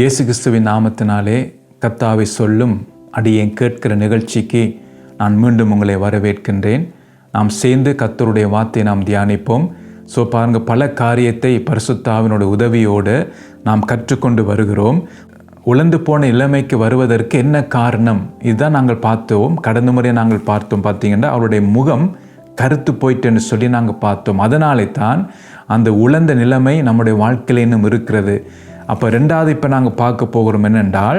இயேசு கிறிஸ்துவின் நாமத்தினாலே கர்த்தாவை சொல்லும் அடியேன் கேட்கிற நிகழ்ச்சிக்கு நான் மீண்டும் உங்களை வரவேற்கின்றேன். நாம் சேர்ந்து கர்த்தருடைய வார்த்தையை நாம் தியானிப்போம். பாருங்க, பல காரியத்தை பரிசுத்த ஆவியினுடைய உதவியோடு நாம் கற்றுக்கொண்டு வருகிறோம். உழந்து போன நிலைமைக்கு வருவதற்கு என்ன காரணம், இதுதான் நாங்கள் பார்த்தோம். கடந்த முறை நாங்கள் பார்த்தோம் பார்த்தீங்கன்னா, அவருடைய முகம் கருத்து போயிட்டுன்னு சொல்லி நாங்கள் பார்த்தோம். அதனாலே தான் அந்த உழந்த நிலைமை நம்முடைய வாழ்க்கையில் இன்னும் இருக்கிறது. அப்போ ரெண்டாவது இப்போ நாங்கள் பார்க்க போகிறோம் என்னென்றால்,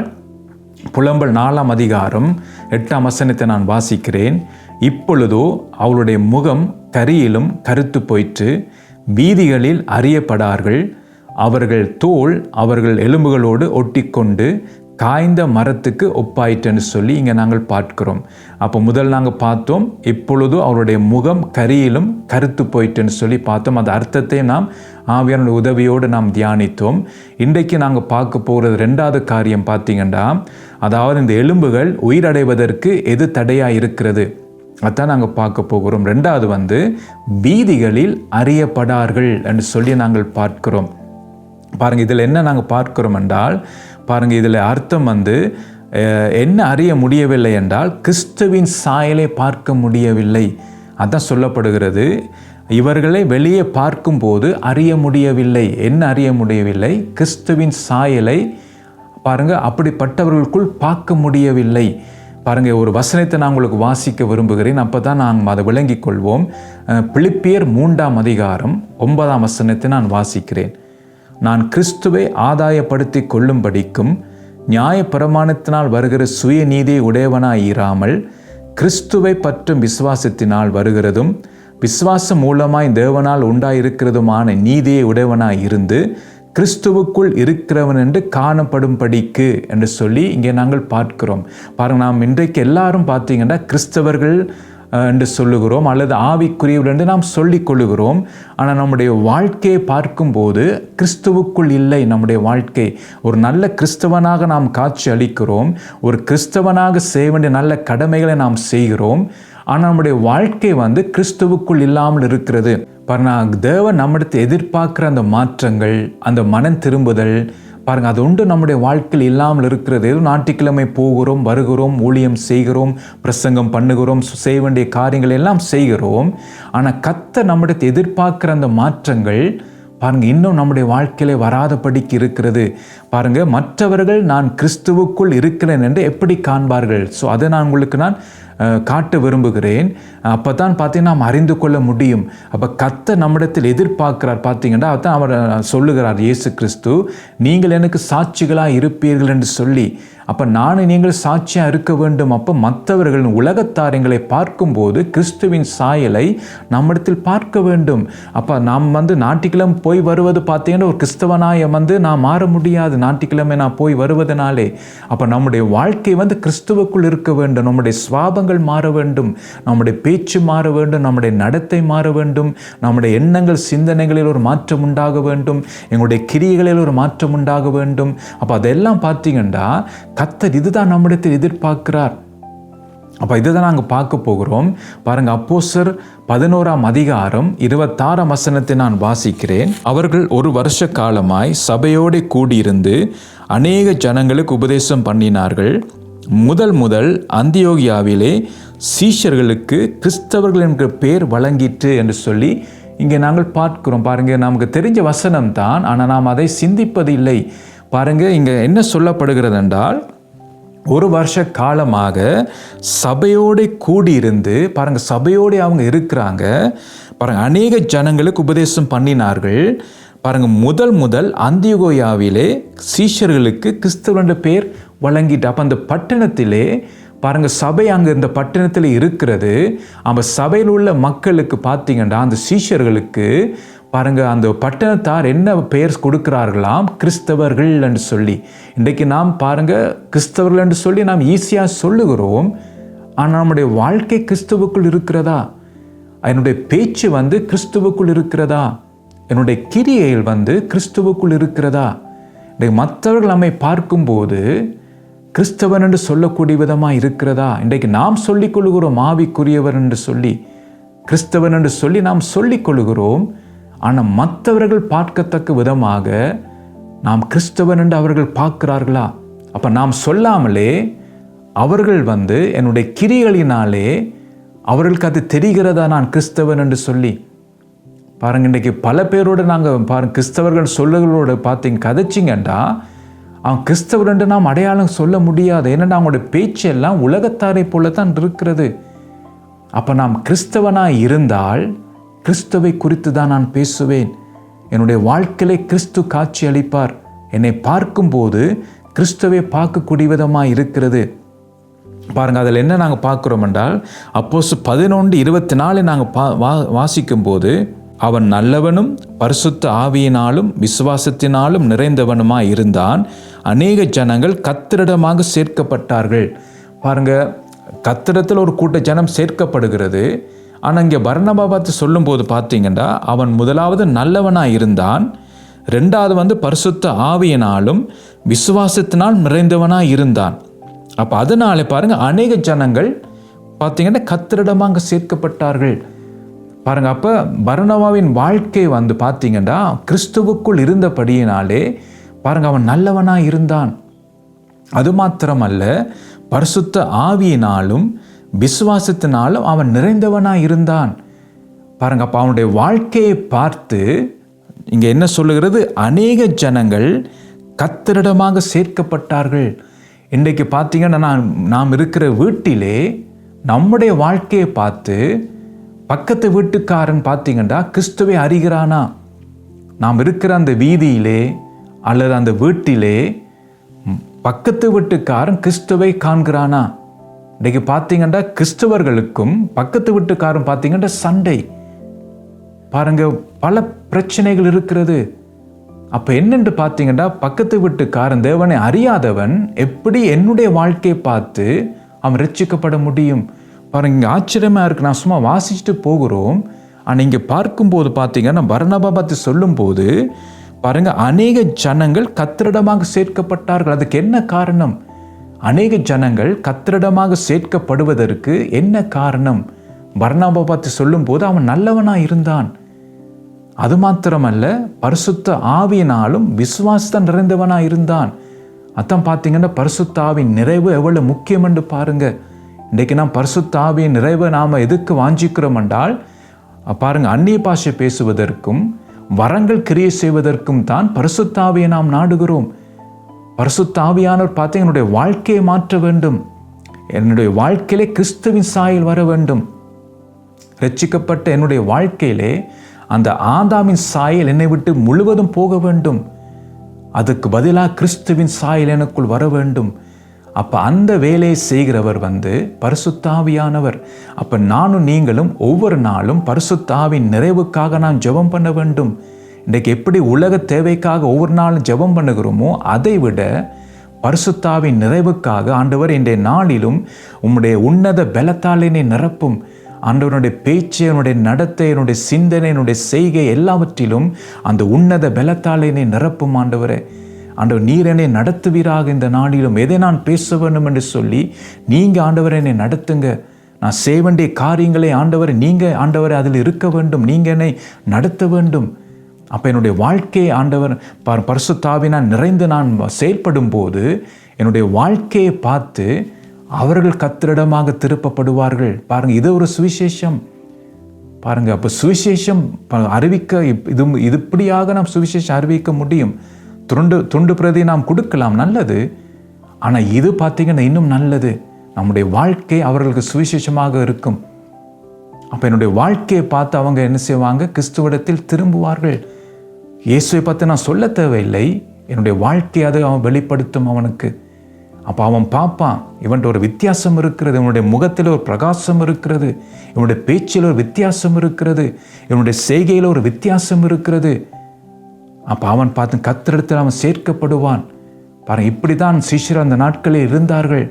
புலம்பல் 4ஆம் அதிகாரம் 8ஆம் வசனத்தை நான் வாசிக்கிறேன். இப்பொழுதோ அவளுடைய முகம் கரியிலும் கருத்து போயிற்று, வீதிகளில் அறியப்படார்கள், அவர்கள் தோல் அவர்கள் எலும்புகளோடு ஒட்டிக்கொண்டு காய்ந்த மரத்துக்கு ஒப்பாயிட்டுன்னு சொல்லி இங்கே நாங்கள் பார்க்கிறோம். அப்போ முதல் நாங்கள் பார்த்தோம், இப்பொழுது அவருடைய முகம் கரியிலும் கருத்து போயிட்டுன்னு சொல்லி பார்த்தோம். அந்த அர்த்தத்தை நாம் ஆவியானுடைய உதவியோடு நாம் தியானித்தோம். இன்றைக்கு நாங்கள் பார்க்க போகிறது ரெண்டாவது காரியம் பார்த்தீங்கன்னா, அதாவது இந்த எலும்புகள் உயிரடைவதற்கு எது தடையாக இருக்கிறது, அதான் நாங்கள் பார்க்க போகிறோம். ரெண்டாவது வீதிகளில் அறியப்படார்கள் என்று சொல்லி நாங்கள் பார்க்கிறோம். பாருங்கள், இதில் என்ன நாங்கள் பார்க்கிறோம் என்றால், பாருங்கள், இதில் அர்த்தம் என்ன அறிய முடியவில்லை என்றால், கிறிஸ்துவின் சாயலை பார்க்க முடியவில்லை. அதான் சொல்லப்படுகிறது. இவர்களை வெளியே பார்க்கும்போது அறிய முடியவில்லை. என்ன அறிய முடியவில்லை? கிறிஸ்துவின் சாயலை பாருங்கள், அப்படிப்பட்டவர்களுக்குள் பார்க்க முடியவில்லை. பாருங்கள், ஒரு வசனத்தை நான் உங்களுக்கு வாசிக்க விரும்புகிறேன், அப்போ தான் நாங்கள் அதை விளங்கிக் கொள்வோம். பிலிப்பியர் 3ஆம் அதிகாரம் 9ஆம் வசனத்தை நான் வாசிக்கிறேன். நான் கிறிஸ்துவை ஆதாயப்படுத்தி கொள்ளும்படிக்கும் நியாய பிரமாணத்தினால் வருகிற சுயநீதியை உடையவனாயிராமல் கிறிஸ்துவை பற்றும் விசுவாசத்தினால் வருகிறதும் விசுவாசம் மூலமாய் தேவனால் உண்டாயிருக்கிறதுமான நீதியை உடையவனாய் இருந்து கிறிஸ்துவுக்குள் இருக்கிறவன் என்று காணப்படும்படிக்கு என்று சொல்லி இங்கே நாங்கள் பார்க்கிறோம். பாருங்கள், நாம் இன்றைக்கு எல்லாரும் பார்த்தீங்கன்னா கிறிஸ்தவர்கள் என்று சொல்லுகிறோம், அல்லது ஆவிக்குரியவர்கள் என்று நாம் சொல்லிக் கொள்ளுகிறோம். ஆனால் நம்முடைய வாழ்க்கையை பார்க்கும்போது கிறிஸ்துவுக்குள் இல்லை. நம்முடைய வாழ்க்கை ஒரு நல்ல கிறிஸ்தவனாக நாம் காட்சி அளிக்கிறோம், ஒரு கிறிஸ்தவனாக செய்ய வேண்டிய நல்ல கடமைகளை நாம் செய்கிறோம். ஆனால் நம்முடைய வாழ்க்கை கிறிஸ்துவுக்குள் இல்லாமல் இருக்கிறது. பாருங்க, தேவன் நம்மிடத்தை எதிர்பார்க்கிற அந்த மாற்றங்கள், அந்த மனம் திரும்புதல், பாருங்கள், அது ஒன்று நம்முடைய வாழ்க்கையில் இல்லாமல் இருக்கிறது. ஏதோ ஞாயிற்றுக்கிழமை போகிறோம், வருகிறோம், ஊழியம் செய்கிறோம், பிரசங்கம் பண்ணுகிறோம், செய்ய வேண்டிய காரியங்கள் எல்லாம் செய்கிறோம். ஆனால் கர்த்தர் நம்மிடத்தை எதிர்பார்க்கிற அந்த மாற்றங்கள் பாருங்கள் இன்னும் நம்முடைய வாழ்க்கையிலே வராதபடிக்கு இருக்கிறது. பாருங்கள், மற்றவர்கள் நான் கிறிஸ்துவுக்குள் இருக்கிறேன் என்று எப்படி காண்பார்கள்? அதை நான் உங்களுக்கு காட்ட விரும்புகிறேன். அப்போ தான் பார்த்தீங்கன்னா நாம் அறிந்து கொள்ள முடியும். அப்போ கர்த்தர் நம்மிடத்தில் எதிர்பார்க்கிறார். பார்த்தீங்கன்னா அதான் அவர் சொல்லுகிறார், இயேசு கிறிஸ்து, நீங்கள் எனக்கு சாட்சிகளாக இருப்பீர்கள் என்று சொல்லி. அப்போ நீங்கள் சாட்சியாக இருக்க வேண்டும். அப்போ மற்றவர்கள் உலகத்தார் எங்களை பார்க்கும்போது கிறிஸ்துவின் சாயலை நம்மிடத்தில் பார்க்க வேண்டும். அப்போ நாம் ஞாயிற்றுக்கிழமை போய் வருவது பார்த்தீங்கன்னா ஒரு கிறிஸ்தவனாய நான் மாற முடியாது. ஞாயிற்றுக்கிழமை நான் போய் வருவதனாலே அப்போ நம்முடைய வாழ்க்கை கிறிஸ்துவுக்குள் இருக்க வேண்டும். நம்முடைய சுவாபங்கள் மாற வேண்டும், நம்முடைய பேச்சு மாற வேண்டும், நம்முடைய நடத்தை மாற வேண்டும், நம்முடைய எண்ணங்கள் சிந்தனைகளில் ஒரு மாற்றம் உண்டாக வேண்டும், எங்களுடைய கிரியைகளில் ஒரு மாற்றம் உண்டாக வேண்டும். அப்போ அதெல்லாம் பார்த்தீங்கன்னா கர்த்தர் இதுதான் நம்மிடத்தில் எதிர்பார்க்கிறார். அப்போ இதுதான் நாங்கள் பார்க்க போகிறோம். பாருங்கள், அப்போஸ்தலர் 11ஆம் அதிகாரம் 26ஆம் வசனத்தை நான் வாசிக்கிறேன். அவர்கள் ஒரு வருஷ காலமாய் சபையோடு கூடியிருந்து அநேக ஜனங்களுக்கு உபதேசம் பண்ணினார்கள். முதல் அந்தியோகியாவிலே சீஷர்களுக்கு கிறிஸ்தவர்கள் என்ற பெயர் வழங்கிற்று என்று சொல்லி இங்கே நாங்கள் பார்க்கிறோம். பாருங்கள், நமக்கு தெரிஞ்ச வசனம் தான், ஆனால் நாம் அதை சிந்திப்பது இல்லை. பாருங்கள், இங்கே என்ன சொல்லப்படுகிறது என்றால், ஒரு வருஷ காலமாக சபையோடு கூடியிருந்து, பாருங்கள், சபையோடு அவங்க இருக்கிறாங்க. பாருங்கள், அநேக ஜனங்களுக்கு உபதேசம் பண்ணினார்கள். பாருங்கள், முதல் அந்தியோகியாவிலே சீஷர்களுக்கு கிறிஸ்தவர்கள் என்ற பெயர் வழங்கிட்டு. அப்போ அந்த பட்டணத்திலே பாருங்கள், சபை அங்கே இந்த பட்டணத்தில் இருக்கிறது. அந்த சபையில் உள்ள மக்களுக்கு பார்த்தீங்கன்னா, அந்த சீஷர்களுக்கு பாருங்கள், அந்த பட்டணத்தார் என்ன பெயர் கொடுக்கிறார்களாம்? கிறிஸ்தவர்கள் என்று சொல்லி. இன்றைக்கு நாம் பாருங்கள், கிறிஸ்தவர்கள் என்று சொல்லி நாம் ஈஸியாக சொல்லுகிறோம். ஆனால் நம்முடைய வாழ்க்கை கிறிஸ்துவுக்குள் இருக்கிறதா? என்னுடைய பேச்சு கிறிஸ்துவுக்குள் இருக்கிறதா? என்னுடைய கிரியைகள் கிறிஸ்துவுக்குள் இருக்கிறதா? இன்றைக்கு மற்றவர்கள் நம்மை பார்க்கும்போது கிறிஸ்தவன் என்று சொல்லக்கூடிய விதமாக இருக்கிறதா? இன்றைக்கு நாம் சொல்லிக் கொள்கிறோம் ஆவிக்குரியவர் என்று சொல்லி, கிறிஸ்தவன் என்று சொல்லி நாம் சொல்லிக் கொள்கிறோம். ஆனால் மற்றவர்கள் பார்க்கத்தக்க விதமாக நாம் கிறிஸ்தவன் என்று அவர்கள் பார்க்கிறார்களா? அப்போ நாம் சொல்லாமலே அவர்கள் என்னுடைய கிரிகளினாலே அவர்களுக்கு அது தெரிகிறதா நான் கிறிஸ்தவன் என்று சொல்லி. பாருங்க, இன்றைக்கு பல பேரோடு நாங்கள் கிறிஸ்தவர்கள் சொல்லுகளோடு கதைச்சிங்கண்டா அவன் கிறிஸ்தவர் என்று நாம் அடையாளம் சொல்ல முடியாது. ஏன்னா அவங்களுடைய பேச்செல்லாம் உலகத்தாரை போலத்தான் இருக்கிறது. அப்போ நாம் கிறிஸ்தவனாய் இருந்தால் கிறிஸ்துவை குறித்து தான் நான் பேசுவேன். என்னுடைய வாழ்க்கையிலே கிறிஸ்து காட்சி அளிப்பார். என்னை பார்க்கும்போது கிறிஸ்துவை பார்க்கக்கூடிய விதமாக இருக்கிறது. பாருங்கள், அதில் என்ன நாங்கள் பார்க்குறோம் என்றால், அப்போஸ்தலர் 11:24 நாங்கள் வாசிக்கும்போது, அவன் நல்லவனும் பரிசுத்த ஆவியினாலும் விசுவாசத்தினாலும் நிறைந்தவனுமாய் இருந்தான். அநேக ஜனங்கள் கர்த்தரிடமாக சேர்க்கப்பட்டார்கள். பாருங்க, கர்த்தரிடத்தில் ஒரு கூட்ட ஜனம் சேர்க்கப்படுகிறது. ஆனால் இங்கே பர்னபா பார்த்து சொல்லும்போது பார்த்தீங்கன்னா, அவன் முதலாவது நல்லவனாய் இருந்தான், ரெண்டாவது பரிசுத்த ஆவியினாலும் விசுவாசத்தினால் நிறைந்தவனாய் இருந்தான். அப்போ அதனாலே பாருங்க, அநேக ஜனங்கள் பார்த்தீங்கன்னா கர்த்தரிடமாக சேர்க்கப்பட்டார்கள். பாருங்க, அப்போ பர்னபாவின் வாழ்க்கை பார்த்தீங்கன்னா கிறிஸ்துவுக்குள் இருந்தபடியினாலே பாருங்க அவன் நல்லவனாய் இருந்தான். அது மாத்திரமல்ல, பரிசுத்த ஆவியினாலும் விசுவாசத்தினாலும் அவன் நிறைந்தவனாய் இருந்தான். பாருங்க, அப்போ அவனுடைய வாழ்க்கையை பார்த்து இங்கே என்ன சொல்லுகிறது? அநேக ஜனங்கள் கர்த்தரிடமாக சேர்க்கப்பட்டார்கள். இன்றைக்கு பார்த்தீங்கன்னா நாம் இருக்கிற வீட்டிலே நம்முடைய வாழ்க்கையை பார்த்து பக்கத்து வீட்டுக்காரன் பார்த்தீங்கன்னா கிறிஸ்துவை அறிகிறானா? நாம் இருக்கிற அந்த வீதியிலே அல்லது அந்த வீட்டிலே பக்கத்து வீட்டுக்காரன் கிறிஸ்துவை காண்கிறானா? இன்றைக்கு பார்த்தீங்கன்னா கிறிஸ்தவர்களுக்கும் பக்கத்து வீட்டுக்காரன் பார்த்தீங்கன்னா சண்டை. பாருங்க, பல பிரச்சனைகள் இருக்கிறது. அப்போ என்னென்று பார்த்தீங்கன்னா, பக்கத்து வீட்டுக்காரன் தேவனை அறியாதவன் எப்படி என்னுடைய வாழ்க்கையை பார்த்து அவன் ரட்சிக்கப்பட முடியும்? பாருங்க, இங்கே ஆச்சரியமாக இருக்குது. நான் சும்மா வாசிச்சுட்டு போகிறோம். ஆனால் இங்கே பார்க்கும்போது பார்த்தீங்கன்னா பர்னபா பற்றி சொல்லும்போது பாருங்க, அநேக ஜனங்கள் கர்த்தரிடமாக சேர்க்கப்பட்டார்கள். அதுக்கு என்ன காரணம்? அநேக ஜனங்கள் கர்த்தரிடமாக சேர்க்கப்படுவதற்கு என்ன காரணம்? பர்னபா பற்றி சொல்லும்போது அவன் நல்லவனாக இருந்தான். அது மாத்திரமல்ல, பரிசுத்த ஆவியினாலும் விசுவாசம் நிறைந்தவனாக இருந்தான். அதான் பார்த்தீங்கன்னா பரிசுத்த ஆவியின் நிறைவு எவ்வளவு முக்கியம் என்று பாருங்க. இன்றைக்கு நாம் பரிசுத்த ஆவியின் நிறைவை நாம் எதுக்கு வாஞ்சிக்கிறோம் என்றால், பாருங்க, அந்நிய பாஷை பேசுவதற்கும் வரங்கள் கிரியை செய்வதற்கும் தான் பரிசுத்த ஆவியை நாம் நாடுகிறோம். பரிசுத்த ஆவியானவர் பார்த்து என்னுடைய வாழ்க்கையை மாற்ற வேண்டும், என்னுடைய வாழ்க்கையிலே கிறிஸ்துவின் சாயல் வர வேண்டும். ரட்சிக்கப்பட்ட என்னுடைய வாழ்க்கையிலே அந்த ஆதாமின் சாயல் என்னை விட்டு முழுவதும் போக வேண்டும். அதுக்கு பதிலாக கிறிஸ்துவின் சாயல் எனக்குள் வர வேண்டும். அப்போ அந்த வேலையை செய்கிறவர் பரிசுத்த ஆவியானவர். அப்போ நானும் நீங்களும் ஒவ்வொரு நாளும் பரிசுத்த ஆவியின் நிறைவுக்காக நாம் ஜெபம் பண்ண வேண்டும். இன்றைக்கு எப்படி உலக தேவைக்காக ஒவ்வொரு நாளும் ஜெபம் பண்ணுகிறோமோ, அதை விட பரிசுத்த ஆவியின் நிறைவுக்காக, ஆண்டவர் இன்றைய நாளிலும் உம்முடைய உன்னத பலத்தால் என்னை நிரப்பும். ஆண்டவனுடைய பேச்சு, என்னுடைய நடத்தை, என்னுடைய சிந்தனை, என்னுடைய செய்கை எல்லாவற்றிலும் அந்த உன்னத பலத்தால் என்னை நிரப்பும். ஆண்டவரே, ஆண்டவர் நீர் என்னை நடத்துவீராக. இந்த நாளிலும் எதை நான் பேச வேண்டும் என்று சொல்லி நீங்கள் ஆண்டவரை என்னை நடத்துங்க. நான் செய்ய வேண்டிய காரியங்களை ஆண்டவரை நீங்கள் ஆண்டவரை அதில் இருக்க வேண்டும். நீங்கள் என்னை நடத்த வேண்டும். அப்போ என்னுடைய வாழ்க்கையை ஆண்டவர் பரிசுத்த ஆவியினால் நிறைந்து நான் செயல்படும் போது என்னுடைய வாழ்க்கையை பார்த்து அவர்கள் கர்த்தரிடமாக திருப்பப்படுவார்கள். பாருங்கள், இது ஒரு சுவிசேஷம். பாருங்கள், அப்போ சுவிசேஷம் அறிவிக்க இது இப்படியாக நாம் சுவிசேஷம் அறிவிக்க முடியும். துண்டு பிரதி நாம் கொடுக்கலாம், நல்லது. ஆனால் இது பார்த்தீங்கன்னா இன்னும் நல்லது. நம்முடைய வாழ்க்கை அவர்களுக்கு சுவிசேஷமாக இருக்கும். அப்போ என்னுடைய வாழ்க்கையை பார்த்து அவங்க என்ன செய்வாங்க? கிறிஸ்துவிடத்தில் திரும்புவார்கள். இயேசுவை பார்த்து நான் சொல்ல தேவையில்லை, என்னுடைய வாழ்க்கையை அதை அவன் வெளிப்படுத்தும் அவனுக்கு. அப்போ அவன் பார்ப்பான், இவன்கிட்ட ஒரு வித்தியாசம் இருக்கிறது, இவனுடைய முகத்தில் ஒரு பிரகாசம் இருக்கிறது, இவனுடைய பேச்சில் ஒரு வித்தியாசம் இருக்கிறது, இவனுடைய செய்கையில் ஒரு வித்தியாசம் இருக்கிறது. அப்போ அவன் பார்த்து கர்த்தரிடத்தில் அவன் சேர்க்கப்படுவான். பாருங்க, இப்படி தான் சீஷர் அந்த நாட்களில் இருந்தார்கள்.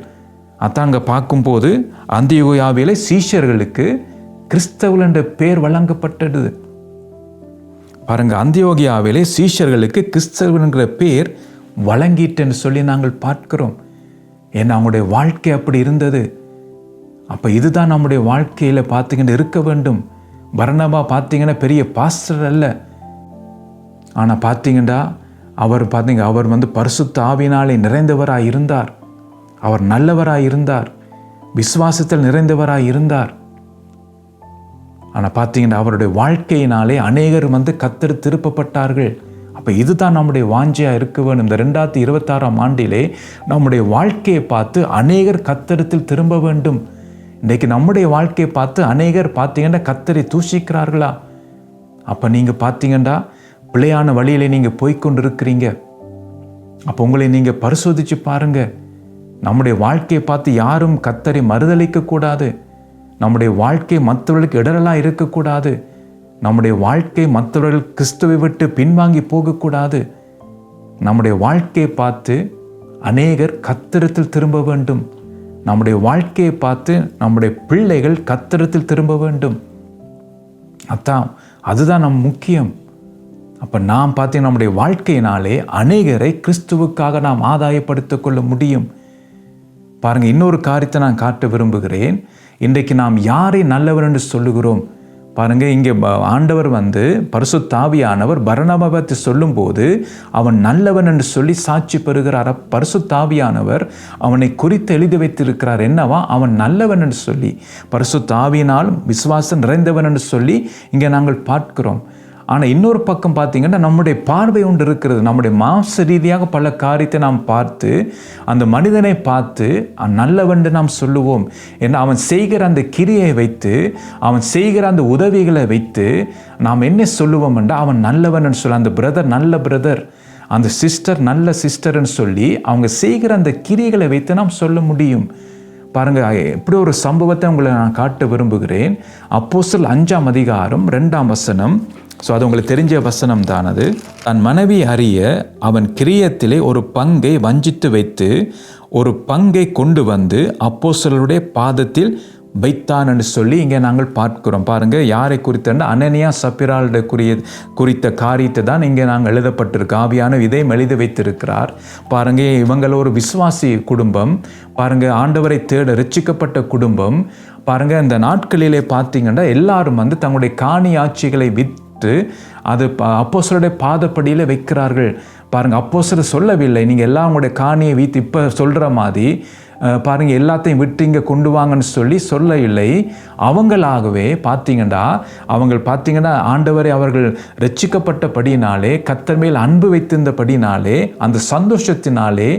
அதான் அங்கே பார்க்கும்போது அந்தியோகியாவிலே சீஷர்களுக்கு கிறிஸ்தவர்கள் என்ற பெயர் வழங்கப்பட்டது. பாருங்க, அந்தியோகியாவிலே சீஷர்களுக்கு கிறிஸ்தவர்கள் என்கிற பெயர் வழங்கிட்டுன்னு சொல்லி நாங்கள் பார்க்கிறோம். ஏன்னா அவங்களுடைய வாழ்க்கை அப்படி இருந்தது. அப்போ இதுதான் நம்முடைய வாழ்க்கையில் பார்த்தீங்கன்னா இருக்க வேண்டும். பர்னபா பார்த்தீங்கன்னா பெரிய பாஸ்டர் அல்ல, ஆனால் பார்த்தீங்கன்னா அவர் பார்த்தீங்க, அவர் பரிசுத்த ஆவியினாலே நிறைந்தவராய் இருந்தார். அவர் நல்லவராய் இருந்தார், விசுவாசத்தில் நிறைந்தவராய் இருந்தார். ஆனால் பார்த்தீங்கன்னா அவருடைய வாழ்க்கையினாலே அநேகர் கர்த்தர் திருப்பப்பட்டார்கள். அப்போ இதுதான் நம்முடைய வாஞ்சையாக இருக்க வேணும். இந்த 2026ஆம் ஆண்டிலே நம்முடைய வாழ்க்கையை பார்த்து அநேகர் கர்த்தரிடத்தில் திரும்ப வேண்டும். இன்றைக்கு நம்முடைய வாழ்க்கையை பார்த்து அநேகர் பார்த்தீங்கன்னா கர்த்தரை தூஷிக்கிறார்களா? அப்போ நீங்கள் பார்த்தீங்கன்னா பிழையான வழியிலே நீங்கள் போய்கொண்டு இருக்கிறீங்க. அப்போ உங்களை நீங்கள் பரிசோதித்து பாருங்க. நம்முடைய வாழ்க்கையை பார்த்து யாரும் கர்த்தரை மறுதலிக்கக்கூடாது. நம்முடைய வாழ்க்கை மற்றவர்களுக்கு இடரலாக இருக்கக்கூடாது. நம்முடைய வாழ்க்கை மற்றவர்கள் கிறிஸ்துவை விட்டு பின்வாங்கி போகக்கூடாது. நம்முடைய வாழ்க்கையை பார்த்து அநேகர் கர்த்தரிடத்தில் திரும்ப வேண்டும். நம்முடைய வாழ்க்கையை பார்த்து நம்முடைய பிள்ளைகள் கர்த்தரிடத்தில் திரும்ப வேண்டும். அதுதான் நம் முக்கியம். அப்போ நாம் பார்த்தீங்கன்னா நம்முடைய வாழ்க்கையினாலே அநேகரை கிறிஸ்துவுக்காக நாம் ஆதாயப்படுத்திக் கொள்ள முடியும். பாருங்கள், இன்னொரு காரியத்தை நான் காட்ட விரும்புகிறேன். இன்றைக்கு நாம் யாரை நல்லவர் என்று சொல்லுகிறோம்? பாருங்கள், இங்கே ஆண்டவர் பரிசுத்த ஆவியானவர் பர்னபாவை சொல்லும்போது அவன் நல்லவன் என்று சொல்லி சாட்சி பெறுகிறார். பரிசுத்த ஆவியானவர் அவனை குறித்து எழுதி வைத்திருக்கிறார். என்னவா? அவன் நல்லவன் என்று சொல்லி, பரிசுத்த ஆவியினால் விசுவாசம் நிறைந்தவன் என்று சொல்லி இங்கே நாங்கள் பார்க்கிறோம். ஆனால் இன்னொரு பக்கம் பார்த்தீங்கன்னா நம்முடைய பார்வை ஒன்று இருக்கிறது. நம்முடைய மாம்ச ரீதியாக பல காரியத்தை நாம் பார்த்து அந்த மனிதனை பார்த்து நல்லவென்று நாம் சொல்லுவோம். ஏன்னா அவன் செய்கிற அந்த கிரியை வைத்து, அவன் செய்கிற அந்த உதவிகளை வைத்து நாம் என்ன சொல்லுவோம் என்றால் அவன் நல்லவன் சொல்ல, அந்த பிரதர் நல்ல பிரதர், அந்த சிஸ்டர் நல்ல சிஸ்டர்ன்னு சொல்லி அவங்க செய்கிற அந்த கிரியைகளை வைத்து நாம் சொல்ல முடியும். பாருங்கள், இப்படி ஒரு சம்பவத்தை உங்களை நான் காட்ட விரும்புகிறேன். அப்போஸ்தலர் 5ஆம் அதிகாரம் 2ஆம் வசனம். அது உங்களுக்கு தெரிஞ்ச வசனம் தான். அது தன் மனைவி அறிய அவன் கிரியத்திலே ஒரு பங்கை வஞ்சித்து வைத்து ஒரு பங்கை கொண்டு வந்து அப்போஸ்தலருடைய பாதத்தில் வைத்தான் என்று சொல்லி இங்கே நாங்கள் பார்க்கிறோம். பாருங்கள், யாரை குறித்த அனனியா சப்பிராளுடைய குறித்த காரியத்தை தான் இங்கே நாங்கள் எழுதப்பட்டிருக்கு. ஆவியான இதையும் எழுதி வைத்திருக்கிறார். பாருங்கள், இவங்கள ஒரு விசுவாசி குடும்பம். பாருங்கள், ஆண்டவரை தேட ரட்சிக்கப்பட்ட குடும்பம். பாருங்கள், இந்த நாட்களிலே பார்த்தீங்கன்னா எல்லாரும் தங்களுடைய காணி ஆட்சிகளை விற்று அது அப்போஸ்தலருடைய பாதப்படியில் வைக்கிறார்கள். பாருங்கள், அப்போஸ்தலர் சொல்லவில்லை நீங்கள் எல்லாம் உங்களுடைய காணியை வைத்து இப்போ சொல்கிற மாதிரி பாருங்கள் எல்லாத்தையும் விட்டு இங்கே கொண்டு வாங்கன்னு சொல்ல இல்லை. அவங்களாகவே பார்த்தீங்கன்னா ஆண்டவரை அவர்கள் ரட்சிக்கப்பட்டபடினாலே, கர்த்தர் மேல் அன்பு வைத்திருந்தபடினாலே, அந்த சந்தோஷத்தினாலே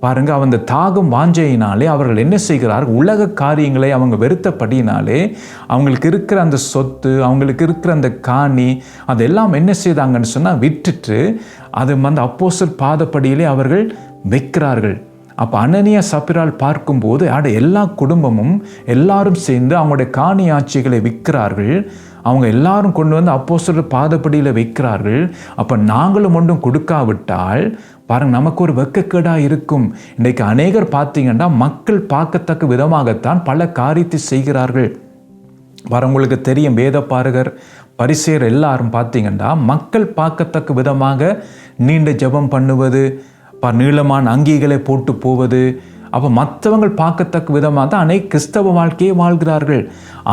பாருங்கள் அந்த தாகம் வாஞ்சையினாலே அவர்கள் என்ன செய்கிறார்கள்? உலக காரியங்களை அவங்க வெறுத்தபடினாலே அவங்களுக்கு இருக்கிற அந்த சொத்து, அவங்களுக்கு இருக்கிற அந்த காணி அதெல்லாம் என்ன செய்தாங்கன்னு சொன்னால் விட்டுட்டு அது அப்போஸ்தலர் பாதப்படியிலே அவர்கள் வைக்கிறார்கள். அப்போ அனனியா சப்பிராள் பார்க்கும்போது எல்லா குடும்பமும் எல்லாரும் சேர்ந்து அவங்களுடைய காணி ஆட்சிகளை விற்கிறார்கள். அவங்க எல்லாரும் கொண்டு வந்து அப்போஸ்தலர் பாதப்படியில் வைக்கிறார்கள். அப்போ நாங்களும் ஒன்றும் கொடுக்காவிட்டால் பாருங்கள் நமக்கு ஒரு வெட்கக்கேடாக இருக்கும். இன்றைக்கு அநேகர் பார்த்தீங்கன்னா மக்கள் பார்க்கத்தக்க விதமாகத்தான் பல காரியத்தை செய்கிறார்கள். உங்களுக்கு தெரியும், வேத பாரகர் பரிசேயர் எல்லாரும் பார்த்தீங்கன்னா மக்கள் பார்க்கத்தக்க விதமாக நீண்ட ஜெபம் பண்ணுவது, நீளமான அங்கிகளை போட்டு போவது, அப்போ மற்றவங்க பார்க்கத்தக்க விதமாக தான் அநேக கிறிஸ்தவ வாழ்க்கையை வாழ்கிறார்கள்.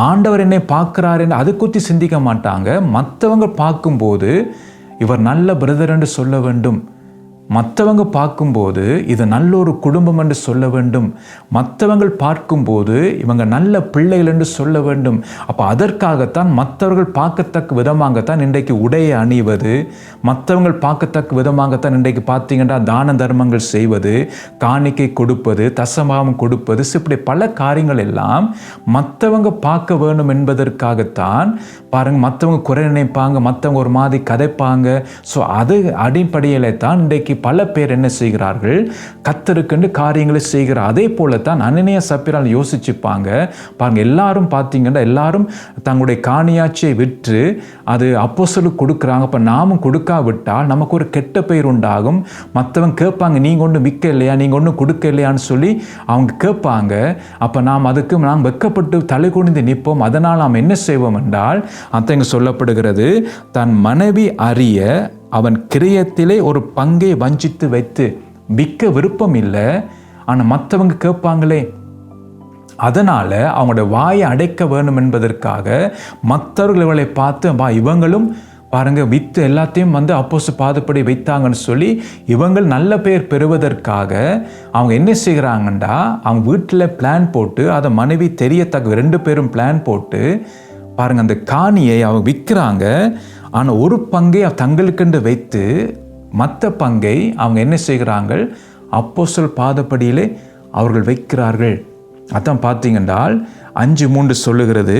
ஆண்டவர் என்னை பார்க்குறாரு என்று அதை குறித்து சிந்திக்க மாட்டாங்க. மற்றவங்க பார்க்கும்போது இவர் நல்ல பிரதர் என்று சொல்ல வேண்டும். மற்றவங்க பார்க்கும்போது இது நல்ல ஒரு குடும்பம் என்று சொல்ல வேண்டும். மற்றவங்க பார்க்கும்போது இவங்க நல்ல பிள்ளைகள் என்று சொல்ல வேண்டும். அப்போ அதற்காகத்தான் மற்றவர்கள் பார்க்கத்தக்க விதமாகத்தான் இன்றைக்கு உடையை அணிவது, மற்றவங்க பார்க்கத்தக்க விதமாகத்தான் இன்றைக்கு பார்த்தீங்கன்னா தான தர்மங்கள் செய்வது, காணிக்கை கொடுப்பது, தசமாகம் கொடுப்பது, இப்படி பல காரியங்கள் எல்லாம் மற்றவங்க பார்க்க வேணும் என்பதற்காகத்தான். பாருங்கள், மற்றவங்க குறை நினைப்பாங்க, மற்றவங்க ஒரு மாதிரி கதைப்பாங்க. அது அடிப்படையில் தான் இன்றைக்கு பல பேர் என்ன செய்கிறார்கள்? கர்த்தருக்கென்று காரியங்களை செய்கிறார். அதே போல தான் அனனியா சப்பிராள் யோசிச்சுப்பாங்க. பாருங்கள், எல்லாரும் பார்த்தீங்கன்னா எல்லாரும் தங்களுடைய காணியாட்சியை விற்று அது அப்போஸ்தலருக்கு கொடுக்குறாங்க. அப்போ நாமும் கொடுக்காவிட்டால் நமக்கு ஒரு கெட்ட பெயர் உண்டாகும். மற்றவங்க கேட்பாங்க, நீங்கள் ஒன்றும் விற்க இல்லையா, நீங்கள் ஒன்றும் கொடுக்க இல்லையான்னு சொல்லி அவங்க கேட்பாங்க. அப்போ நாம் அதுக்கு நாம் வெட்கப்பட்டு தலை குனிந்து நிற்போம். அதனால் நாம் என்ன செய்வோம் என்றால் அத்தங்க சொல்லப்படுகிறது, தன் மனைவி அறிய அவன் கிரியத்திலே ஒரு பங்கை வஞ்சித்து வைத்து விற்க விருப்பம் இல்லை, ஆனால் மற்றவங்க கேட்பாங்களே, அதனால் அவங்களோட வாயை அடைக்க வேணும் என்பதற்காக மற்றவர்களை பார்த்து இவங்களும் பாருங்க, வித்து எல்லாத்தையும் அப்போஸ்தலர் பாதப்படி வைத்தாங்கன்னு சொல்லி இவங்கள் நல்ல பெயர் பெறுவதற்காக அவங்க என்ன செய்கிறாங்கன்னா, அவங்க வீட்டில் பிளான் போட்டு அதை மனைவி தெரியத்தக்க 2 பேரும் பிளான் போட்டு பாருங்க அந்த காணியை அவங்க விற்கிறாங்க. ஆனால் ஒரு பங்கை தங்களுக்கென்று வைத்து மற்ற பங்கை அவங்க என்ன செய்கிறாங்க, அப்போஸ்தலர் பாதப்படியிலே அவர்கள் வைக்கிறார்கள். அதான் பார்த்தீங்கன்றால் 5:3 சொல்லுகிறது,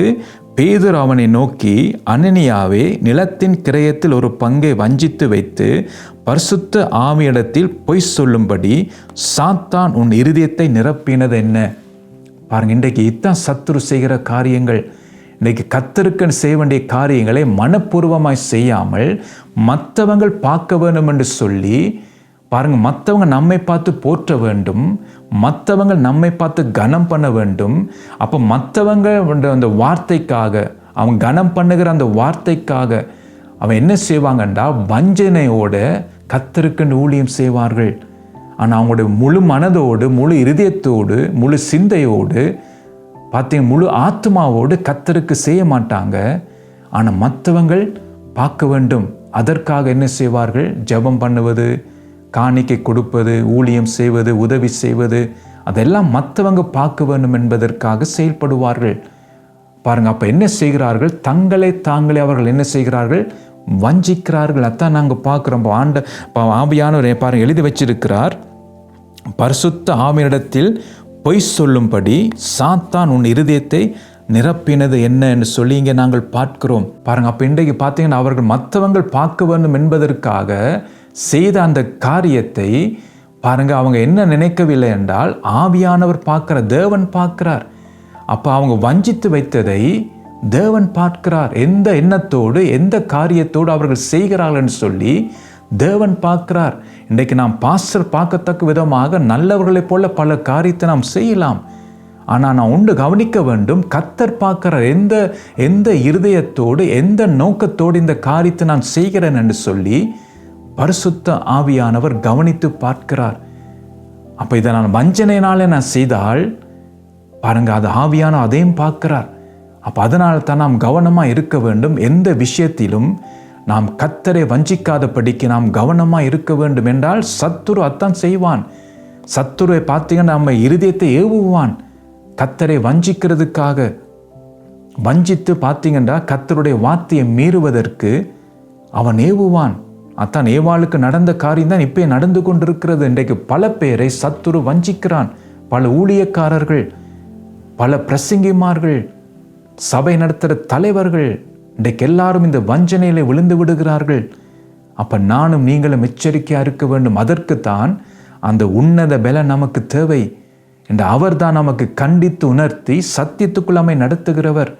பேதுரு அவனை நோக்கி, அனனியாவே, நிலத்தின் கிரயத்தில் ஒரு பங்கை வஞ்சித்து வைத்து பரிசுத்த ஆவியிடத்தில் பொய் சொல்லும்படி சாத்தான் உன் இருதயத்தை நிரப்பினது என்ன? பாருங்க, இன்றைக்கு இதான் சத்துரு செய்கிற காரியங்கள். இன்றைக்கு கர்த்தருக்கு செய்ய வேண்டிய காரியங்களை மனப்பூர்வமாய் செய்யாமல் மற்றவங்கள் பார்க்க வேண்டும் என்று சொல்லி பாருங்க, மற்றவங்க நம்மை பார்த்து போற்ற வேண்டும், மற்றவங்க நம்மை பார்த்து கனம் பண்ண வேண்டும். அப்போ மற்றவங்க அந்த வார்த்தைக்காக, அவங்க கனம் பண்ணுகிற அந்த வார்த்தைக்காக அவன் என்ன செய்வாங்கன்றா, வஞ்சனையோட கர்த்தருக்கு ஊழியம் செய்வார்கள். ஆனால் அவங்களுடைய முழு மனதோடு, முழு இருதயத்தோடு, முழு சிந்தையோடு, பார்த்தீங்க முழு ஆத்மாவோடு கர்த்தருக்கு செய்ய மாட்டாங்க. ஆனால் மற்றவங்கள் பார்க்க வேண்டும், அதற்காக என்ன செய்வார்கள், ஜெபம் பண்ணுவது, காணிக்கை கொடுப்பது, ஊழியம் செய்வது, உதவி செய்வது, அதெல்லாம் மற்றவங்க பார்க்க வேண்டும் என்பதற்காக செயல்படுவார்கள். பாருங்க, அப்போ என்ன செய்கிறார்கள், தாங்களே அவர்கள் என்ன செய்கிறார்கள், வஞ்சிக்கிறார்கள். அதான் நாங்கள் பார்க்குறோம். ஆவியானவர் பாருங்க எழுதி வச்சிருக்கிறார், பரிசுத்த ஆவியினிடத்தில் பொய் சொல்லும்படி சாத்தான் உன் இருதயத்தை நிரப்பினது என்ன என்று சொல்லி இங்கே நாங்கள் பார்க்கிறோம். பாருங்க, அப்போ இன்றைக்கு பார்த்தீங்கன்னா அவர்கள் மற்றவங்கள் பார்க்க வேண்டும் என்பதற்காக செய்த அந்த காரியத்தை பாருங்க, அவங்க என்ன நினைக்கவில்லை என்றால் ஆவியானவர் பார்க்கிறார், தேவன் பார்க்கிறார். அப்போ அவங்க வஞ்சித்து வைத்ததை தேவன் பார்க்கிறார். எந்த எண்ணத்தோடு, எந்த காரியத்தோடு அவர்கள் செய்கிறார்கள் என்று சொல்லி தேவன் பார்க்கிறார். இன்றைக்கு நாம் பாஸ்டர் பார்க்கத்தக்க விதமாக நல்லவர்களைப் போல பல காரியத்தை நாம் செய்யலாம். ஆனால் நான் ஒன்று கவனிக்க வேண்டும், கர்த்தர் பார்க்கிறார் எந்த இருதயத்தோடு, எந்த நோக்கத்தோடு இந்த காரியத்தை நான் செய்கிறேன் என்று சொல்லி பரிசுத்த ஆவியானவர் கவனித்து பார்க்கிறார். அப்போ இதை நான் வஞ்சனையினாலே நான் செய்தால் பாருங்க, அது ஆவியானவர் அதையும் பார்க்கிறார். அப்போ அதனால தான் நாம் கவனமாக இருக்க வேண்டும். எந்த விஷயத்திலும் நாம் கர்த்தரை வஞ்சிக்காதபடிக்கு நாம் கவனமாக இருக்க வேண்டும். என்றால் சத்துரு அத்தான் செய்வான். சத்துருவை பார்த்தீங்கன்னா நம்ம இருதயத்தை ஏவுவான், கர்த்தரை வஞ்சிக்கிறதுக்காக. வஞ்சித்து பார்த்தீங்கன்னா கர்த்தருடைய வார்த்தையை மீறுவதற்கு அவன் ஏவுவான். அத்தான் ஏவாளுக்கு நடந்த காரியம் தான் இப்போ நடந்து கொண்டிருக்கிறது. இன்றைக்கு பல பேரை சத்துரு வஞ்சிக்கிறான். பல ஊழியக்காரர்கள், பல பிரசங்கிமார்கள், சபை நடத்துகிற தலைவர்கள், இன்றைக்கு எல்லாரும் இந்த வஞ்சனையில விழுந்து விடுகிறார்கள். அப்போ நானும் நீங்களும் எச்சரிக்கையாக இருக்க வேண்டும். அதற்குத்தான் அந்த உன்னத பலன் நமக்கு தேவை என்று அவர்தான் நமக்கு கண்டித்து உணர்த்தி சத்தியத்துக்குள் நம்மை நடத்துகிறவர்.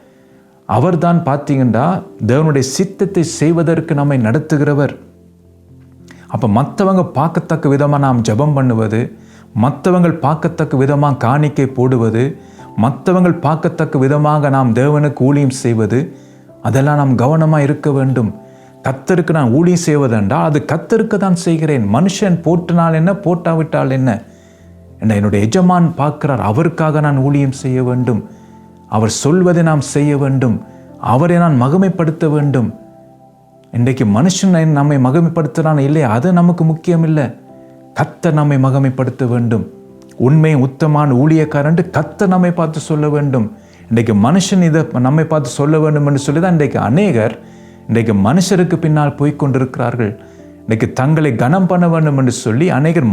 அவர்தான் பார்த்தீங்கன்னா தேவனுடைய சித்தத்தை செய்வதற்கு நம்மை நடத்துகிறவர். அப்போ மற்றவங்க பார்க்கத்தக்க விதமாக நாம் ஜெபம் பண்ணுவது, மற்றவங்கள் பார்க்கத்தக்க விதமாக காணிக்கை போடுவது, மற்றவங்கள் பார்க்கத்தக்க விதமாக நாம் தேவனுக்கு ஊழியம் செய்வது, அதெல்லாம் நாம் கவனமாக இருக்க வேண்டும். கர்த்தருக்கு நான் ஊழியம் செய்வதென்றால் அது கர்த்தருக்கு தான் செய்கிறேன். மனுஷன் போட்டினால் என்ன, போட்டாவிட்டால் என்ன, என்னுடைய எஜமான் பார்க்கிறார், அவருக்காக நான் ஊழியம் செய்ய வேண்டும். அவர் சொல்வதை நாம் செய்ய வேண்டும். அவரை நான் மகிமைப்படுத்த வேண்டும். இன்றைக்கு மனுஷன் நம்மை மகிமைப்படுத்துகிறான் இல்லையா, அது நமக்கு முக்கியம் இல்லை. கர்த்தர் நம்மை மகிமைப்படுத்த வேண்டும். உண்மை உத்தமான ஊழியக்காரன் கர்த்தர் நம்மை பார்த்து சொல்ல வேண்டும். இன்றைக்கு மனுஷன் இதை நம்மை பார்த்து சொல்ல வேண்டும் என்று சொல்லி தான் இன்றைக்கு அநேகர் இன்றைக்கு மனுஷருக்கு பின்னால் போய்கொண்டிருக்கிறார்கள். இன்றைக்கு தங்களை கனம் பண்ண வேண்டும் என்று சொல்லி அநேகர்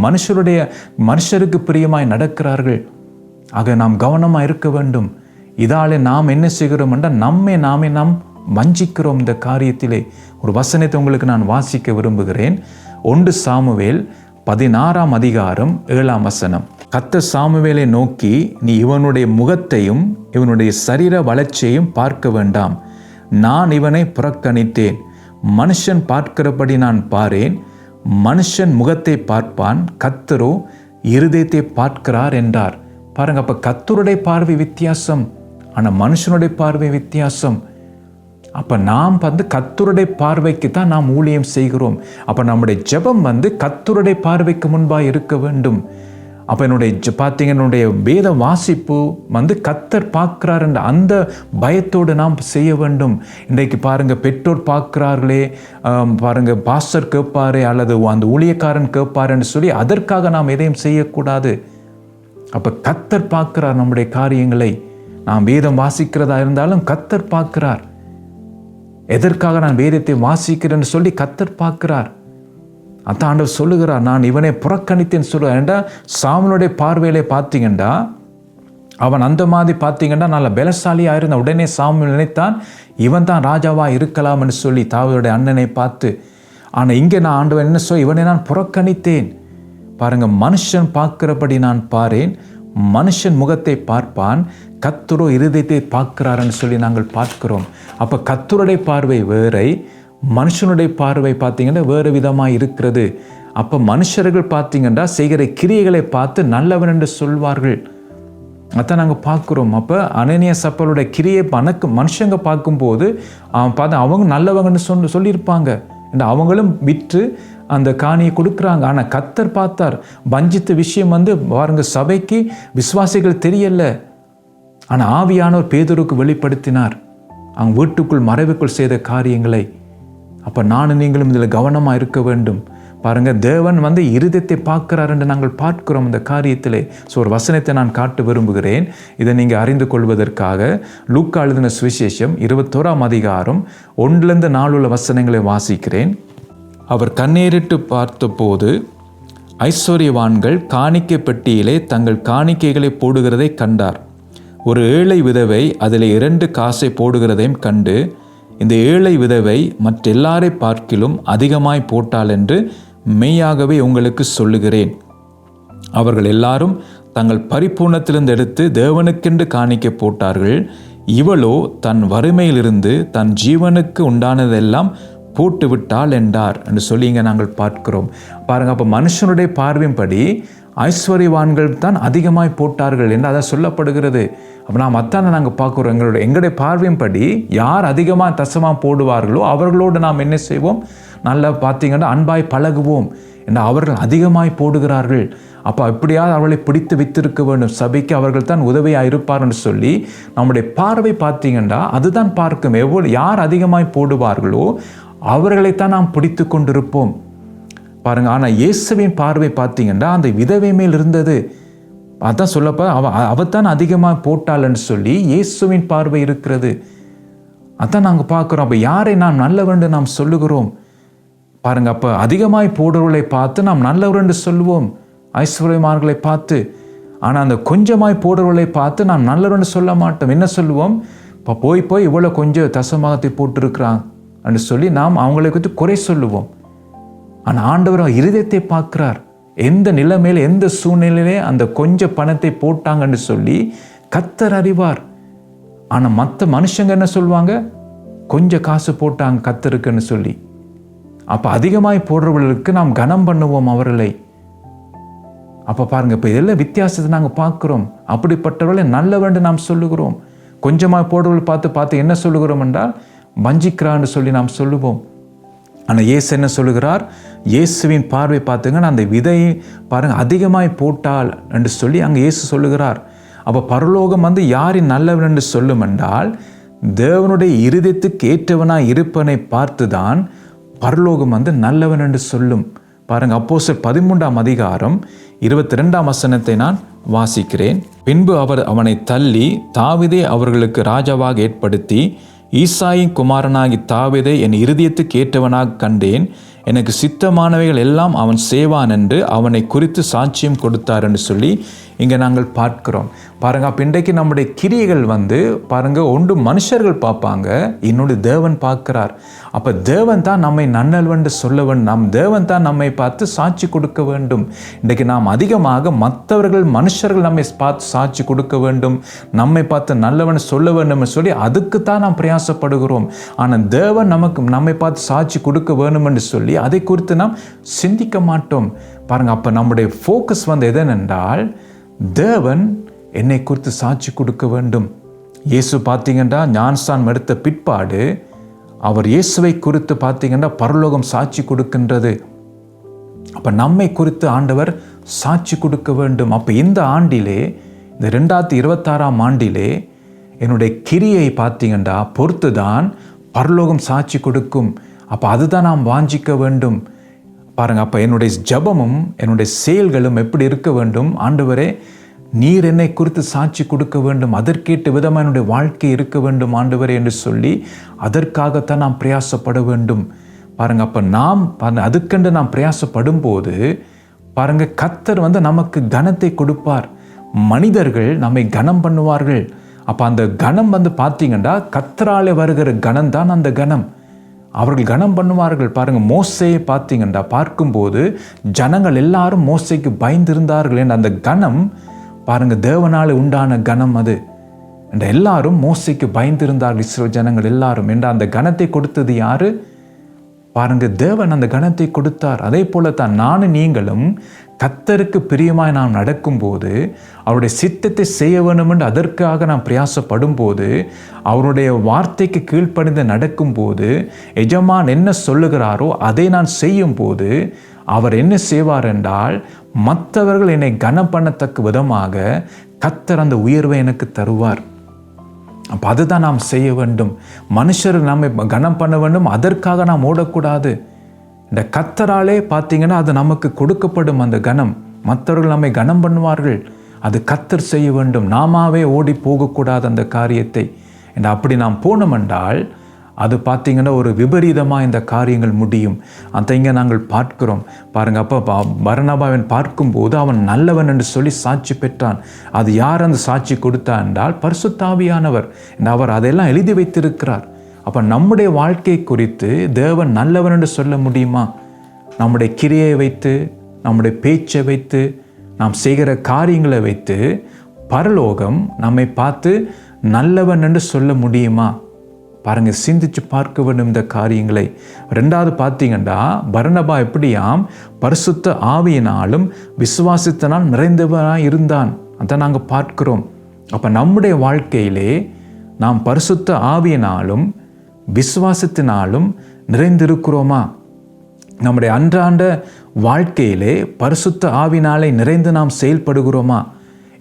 மனுஷருக்கு பிரியமாய் நடக்கிறார்கள். ஆக நாம் கவனமாக இருக்க வேண்டும். இதாலே நாம் என்ன செய்கிறோம் என்றால் நாம் வஞ்சிக்கிறோம். இந்த காரியத்திலே ஒரு வசனத்தை உங்களுக்கு நான் வாசிக்க விரும்புகிறேன். 1 சாமுவேல் 16ஆம் அதிகாரம் 7ஆம் வசனம். கர்த்தர் சாமுவேலை நோக்கி, நீ இவனுடைய முகத்தையும் இவனுடைய சரீர வளர்ச்சியையும் பார்க்க வேண்டாம். நான் இவனை புறக்கணித்தேன். மனுஷன் பார்க்கிறபடி நான் பாரேன். மனுஷன் முகத்தை பார்ப்பான், கர்த்தரோ இருதயத்தை பார்க்கிறார் என்றார். பாருங்க, அப்ப கர்த்தருடைய பார்வை வித்தியாசம், ஆனால் மனுஷனுடைய பார்வை வித்தியாசம். அப்போ நாம் கர்த்தருடைய பார்வைக்கு தான் நாம் ஊழியம் செய்கிறோம். அப்போ நம்முடைய ஜெபம் கர்த்தருடைய பார்வைக்கு முன்பாக இருக்க வேண்டும். அப்போ என்னுடைய வேத வாசிப்பு கர்த்தர் பார்க்கிறார் என்ற அந்த பயத்தோடு நாம் செய்ய வேண்டும். இன்றைக்கு பாருங்கள், பெற்றோர் பார்க்கிறார்களே, பாருங்கள் பாஸ்டர் கேட்பாரே அல்லது அந்த ஊழியக்காரன் கேட்பாருன்னு சொல்லி அதற்காக நாம் எதையும் செய்யக்கூடாது. அப்போ கர்த்தர் பார்க்கிறார் நம்முடைய காரியங்களை. நாம் வேதம் வாசிக்கிறதா இருந்தாலும் கர்த்தர் பார்க்கிறார். எதற்காக நான் வேதத்தை வாசிக்கிறேன்னு சொல்லி கர்த்தர் பார்க்கிறார். அதான் ஆண்டவர் சொல்லுகிறார், நான் இவனை புறக்கணித்தேன்னு சொல்லுவார். ஏண்டா சாமுவேலுடைய பார்வையிலே பார்த்தீங்கன்னா அவன் அந்த மாதிரி பார்த்தீங்கன்னா நல்ல பலசாலியாக இருந்த உடனே சாமுவேல் நினைத்தான் இவன் தான் ராஜாவாக இருக்கலாம்னு சொல்லி தாவீதுடைய அண்ணனை பார்த்து. ஆனால் இங்கே நான் ஆண்டவர் என்ன சொல்லி, இவனை நான் புறக்கணித்தேன். பாருங்கள், மனுஷன் பார்க்கிறபடி நான் பாரேன், மனுஷன் முகத்தை பார்ப்பான், கர்த்தரோ இருதயத்தை பார்க்கிறாருன்னு சொல்லி நாங்கள் பார்க்கிறோம். அப்போ கர்த்தருடைய பார்வை வேறை, மனுஷனுடைய பார்வை பார்த்தீங்கன்னா வேறு விதமாக இருக்கிறது. அப்போ மனுஷர்கள் பார்த்தீங்கன்னா செய்கிற கிரியைகளை பார்த்து நல்லவன் என்று சொல்வார்கள். அதான் நாங்கள் பார்க்குறோம். அப்போ அனனியா சப்பலுடைய கிரியை மனுஷங்க பார்க்கும்போது பார்த்து அவங்க நல்லவங்கன்னு சொல்லியிருப்பாங்க. அவங்களும் விற்று அந்த காணியை கொடுக்குறாங்க. ஆனால் கர்த்தர் பார்த்தார். வஞ்சித்த விஷயம் பாருங்க, சபைக்கு விசுவாசிகள் தெரியல. ஆனால் ஆவியானவர் பேதுருக்கு வெளிப்படுத்தினார் அவங்க வீட்டுக்குள் மறைவுக்குள் செய்த காரியங்களை. அப்போ நானும் நீங்களும் இதில் கவனமாக இருக்க வேண்டும். பாருங்கள், தேவன் இருதயத்தை பார்க்கிறார் என்று நாங்கள் பார்க்கிறோம் இந்த காரியத்திலே. ஸோ ஒரு வசனத்தை நான் காட்ட விரும்புகிறேன். இதை நீங்கள் அறிந்து கொள்வதற்காக லூக்கா எழுதின சுவிசேஷம் 21ஆம் அதிகாரம் 1-4 வசனங்களை வாசிக்கிறேன். அவர் கண்ணேறிட்டு பார்த்தபோது ஐஸ்வர்யவான்கள் காணிக்கை பெட்டியிலே தங்கள் காணிக்கைகளை போடுகிறதை கண்டார். ஒரு ஏழை விதவை அதில் 2 காசை போடுகிறதையும் கண்டு, இந்த ஏழை விதவை மற்றெல்லாரை பார்க்கிலும் அதிகமாய் போட்டாள் என்று மெய்யாகவே உங்களுக்கு சொல்லுகிறேன். அவர்கள் எல்லாரும் தங்கள் பரிபூர்ணத்திலிருந்து எடுத்து தேவனுக்கென்று காணிக்க போட்டார்கள். இவளோ தன் வறுமையிலிருந்து தன் ஜீவனுக்கு உண்டானதெல்லாம் போட்டுவிட்டாள் என்றார் என்று சொல்லி இங்கே நாங்கள் பார்க்கிறோம். பாருங்கள், அப்போ மனுஷனுடைய பார்வையின்படி ஐஸ்வர்யவான்கள் தான் அதிகமாய் போட்டார்கள் என்று அதான் சொல்லப்படுகிறது. அப்போ நாம் அத்தான நாங்கள் பார்க்குறோம். எங்களுடைய பார்வையின்படி யார் அதிகமாக தசமாக போடுவார்களோ அவர்களோடு நாம் என்ன செய்வோம், நல்லா பார்த்தீங்கன்னா அன்பாய் பழகுவோம் என்று அவர்கள் அதிகமாய் போடுகிறார்கள். அப்போ எப்படியாவது அவர்களை பிடித்து வைத்திருக்க வேண்டும், சபைக்கு அவர்கள் தான் உதவியாக இருப்பார்னு சொல்லி நம்முடைய பார்வை பார்த்தீங்கன்னா அதுதான் பார்க்கும். யார் அதிகமாய் போடுவார்களோ அவர்களைத்தான் நாம் பிடித்து கொண்டிருப்போம். பாருங்க, ஆனால் இயேசுவின் பார்வை பார்த்தீங்கன்னா அந்த விதவை மேல் இருந்தது. அதான் சொல்லப்போ அவத்தான் அதிகமாக போட்டாள்னு சொல்லி இயேசுவின் பார்வை இருக்கிறது. அதான் நாங்கள் பார்க்குறோம். அப்போ யாரை நாம் நல்லவரென்று நாம் சொல்லுகிறோம் பாருங்க. அப்போ அதிகமாய் போடுறவர்களை பார்த்து நாம் நல்லவரென்று சொல்லுவோம், ஐஸ்வர்யமான்களை பார்த்து. ஆனால் அந்த கொஞ்சமாய் போடுறவர்களை பார்த்து நாம் நல்லவரென்று சொல்ல மாட்டோம். என்ன சொல்லுவோம், இப்போ போய் இவ்வளோ கொஞ்சம் தசமாகத்தை போட்டிருக்கிறான் என்று சொல்லி நாம் அவங்களை குறித்து குறை சொல்லுவோம். ஆனால் ஆண்டவர் இருதயத்தை பார்க்கிறார். எந்த நிலைமையில் எந்த சூழ்நிலையிலே அந்த கொஞ்சம் பணத்தை போட்டாங்கன்னு சொல்லி கர்த்தர் அறிவார். ஆனால் மற்ற மனுஷங்க என்ன சொல்லுவாங்க, கொஞ்சம் காசு போட்டாங்க கர்த்தருக்குன்னு சொல்லி. அப்போ அதிகமாய் போடுறவர்களுக்கு நாம் கனம் பண்ணுவோம் அவர்களை. அப்போ பாருங்க, இப்போ இதெல்லாம் வித்தியாசத்தை நாங்கள் பார்க்குறோம். அப்படிப்பட்டவர்களை நல்லவென்று நாம் சொல்லுகிறோம். கொஞ்சமாய் போடுறவர்கள் பார்த்து என்ன சொல்லுகிறோம் என்றால் வஞ்சிக்கிறான்னு சொல்லி நாம் சொல்லுவோம். ஆனால் இயேசு என்ன சொல்லுகிறார், இயேசுவின் பார்வை பார்த்துங்கன்னா அந்த விதையை பாருங்கள் அதிகமாய் போட்டால் என்று சொல்லி அங்கே இயேசு சொல்லுகிறார். அப்போ பரலோகம் யாரின் நல்லவன் என்று சொல்லும் என்றால் தேவனுடைய இருதயத்துக்கு ஏற்றவனாய் இருப்பனை பார்த்து தான் பரலோகம் நல்லவன் என்று சொல்லும். பாருங்கள், அப்போஸ்தலர் 13ஆம் அதிகாரம் 22ஆம் வசனத்தை நான் வாசிக்கிறேன். பின்பு அவர் அவனை தள்ளி தாவீதை அவர்களுக்கு ராஜாவாக ஏற்படுத்தி, ஈசாயின் குமாரனாகி தாவீதை என் இருதயத்துக்கு ஏற்றவனாக கண்டேன், எனக்கு சித்தமானவைகள் எல்லாம் அவன் செய்வான் என்று அவனை குறித்து சாட்சியம் கொடுத்தார் என்று சொல்லி இங்கே நாங்கள் பார்க்கிறோம். பாருங்கள், அப்போ இன்றைக்கு நம்முடைய கிரியைகள் பாருங்கள் ஒன்று மனுஷர்கள் பார்ப்பாங்க, இன்னொன்று தேவன் பார்க்கிறார். அப்போ தேவன் தான் நம்மை நன்னல்வென்று சொல்ல வேண்டும், நம் தேவன் தான் நம்மை பார்த்து சாட்சி கொடுக்க வேண்டும். இன்றைக்கு நாம் அதிகமாக மற்றவர்கள் மனுஷர்கள் நம்மை பார்த்து சாட்சி கொடுக்க வேண்டும், நம்மை பார்த்து நல்லவன் சொல்ல வேண்டும் சொல்லி அதுக்கு தான் நாம் பிரயாசப்படுகிறோம். ஆனால் தேவன் நம்மை பார்த்து சாட்சி கொடுக்க வேண்டும் என்று சொல்லி அதை குறித்து நாம் சிந்திக்க மாட்டோம். பாருங்கள், அப்போ நம்முடைய ஃபோக்கஸ் எதென்றால் தேவன் என்னை குறித்து சாட்சி கொடுக்க வேண்டும். இயேசு பார்த்தீங்கன்னா ஞானஸ்நானம் எடுத்த பிற்பாடு அவர் இயேசுவை குறித்து பார்த்தீங்கன்னா பரலோகம் சாட்சி கொடுக்கின்றது. அப்போ நம்மை குறித்து ஆண்டவர் சாட்சி கொடுக்க வேண்டும். அப்போ இந்த ஆண்டிலே, இந்த 2026ஆம் ஆண்டிலே என்னுடைய கிரியை பார்த்தீங்கன்னா பொறுத்து தான் பரலோகம் சாட்சி கொடுக்கும். அப்போ அதுதான் நாம் வாஞ்சிக்க வேண்டும் பாருங்கள். அப்போ என்னுடைய ஜெபமும் என்னுடைய செயல்களும் எப்படி இருக்க வேண்டும்? ஆண்டவரே, நீர் என்னை குறித்து சாட்சி கொடுக்க வேண்டும், அதற்கேற்ற விதமாக என்னுடைய வாழ்க்கை இருக்க வேண்டும் ஆண்டவரே என்று சொல்லி அதற்காகத்தான் நாம் பிரயாசப்பட வேண்டும் பாருங்கள். அப்போ நாம் அதுக்கென்று நாம் பிரயாசப்படும் போது பாருங்கள், கர்த்தர் நமக்கு கனத்தை கொடுப்பார். மனிதர்கள் நம்மை கனம் பண்ணுவார்கள். அப்போ அந்த கனம் பார்த்தீங்கன்னா கர்த்தராலே வருகிற கனம் தான் அந்த கனம். அவர்கள் கனம் பண்ணுவார்கள் பாருங்கள். மோசேயை பார்த்தீங்கன்னா பார்க்கும்போது ஜனங்கள் எல்லாரும் மோசேக்கு பயந்திருந்தார்கள் என்ற அந்த கனம் பாருங்கள், தேவனாலே உண்டான கனம் அது என்ற எல்லாரும் மோசேக்கு பயந்திருந்தார்கள் இஸ்ரவேல் ஜனங்கள் எல்லாரும் என்ற அந்த கனத்தை கொடுத்தது யாரு பாருங்க? தேவன் அந்த கனத்தை கொடுத்தார். அதே போல தான் நானும் நீங்களும் கர்த்தருக்கு பிரியமாய் நாம் நடக்கும்போது, அவருடைய சித்தத்தை செய்ய வேண்டும் என்று அதற்காக நாம் பிரயாசப்படும் போது, அவருடைய வார்த்தைக்கு கீழ்ப்படிந்து நடக்கும்போது, எஜமான் என்ன சொல்லுகிறாரோ அதை நான் செய்யும் போது அவர் என்ன செய்வார் என்றால், மற்றவர்கள் என்னை கனம் பண்ணத்தக்க விதமாக கர்த்தர் அந்த உயர்வை எனக்கு தருவார். அப்போ அதுதான் நாம் செய்ய வேண்டும். மனுஷர் நம்மை கனம் பண்ண வேண்டும், அதற்காக நாம் ஓடக்கூடாது. இந்த கர்த்தராலே பார்த்தீங்கன்னா அது நமக்கு கொடுக்கப்படும் அந்த கனம். மற்றவர்கள் நம்மை கனம் பண்ணுவார்கள், அது கர்த்தர் செய்ய வேண்டும். நாமாவே ஓடி போகக்கூடாது அந்த காரியத்தை. அப்படி நாம் போனோம் என்றால் அது பார்த்தீங்கன்னா ஒரு விபரீதமாக இந்த காரியங்கள் முடியும். அதை இங்கே நாங்கள் பார்க்கிறோம் பாருங்கள். அப்போ பர்னபாவை பார்க்கும்போது அவன் நல்லவன் என்று சொல்லி சாட்சி பெற்றான். அது யார் அந்த சாட்சி கொடுத்தா என்றால் பரிசுத்த ஆவியானவர். அவர் அதெல்லாம் எழுதி வைத்திருக்கிறார். அப்போ நம்முடைய வாழ்க்கை குறித்து தேவன் நல்லவன் என்று சொல்ல முடியுமா? நம்முடைய கிரியை வைத்து, நம்முடைய பேச்சை வைத்து, நாம் செய்கிற காரியங்களை வைத்து பரலோகம் நம்மை பார்த்து நல்லவன் என்று சொல்ல முடியுமா? பாருங்க, சிந்திச்சு பார்க்க வேண்டும் இந்த காரியங்களை. ரெண்டாவது பார்த்தீங்கன்னா, பர்னபா எப்படியாம் பரிசுத்த ஆவியினாலும் விசுவாசத்தினால் நிறைந்தவனாக இருந்தான். அதை நாங்கள் பார்க்கிறோம். அப்போ நம்முடைய வாழ்க்கையிலே நாம் பரிசுத்த ஆவியினாலும் விசுவாசத்தினாலும் நிறைந்திருக்கிறோமா? நம்முடைய அன்றாட வாழ்க்கையிலே பரிசுத்த ஆவினாலே நிறைந்து நாம் செயல்படுகிறோமா?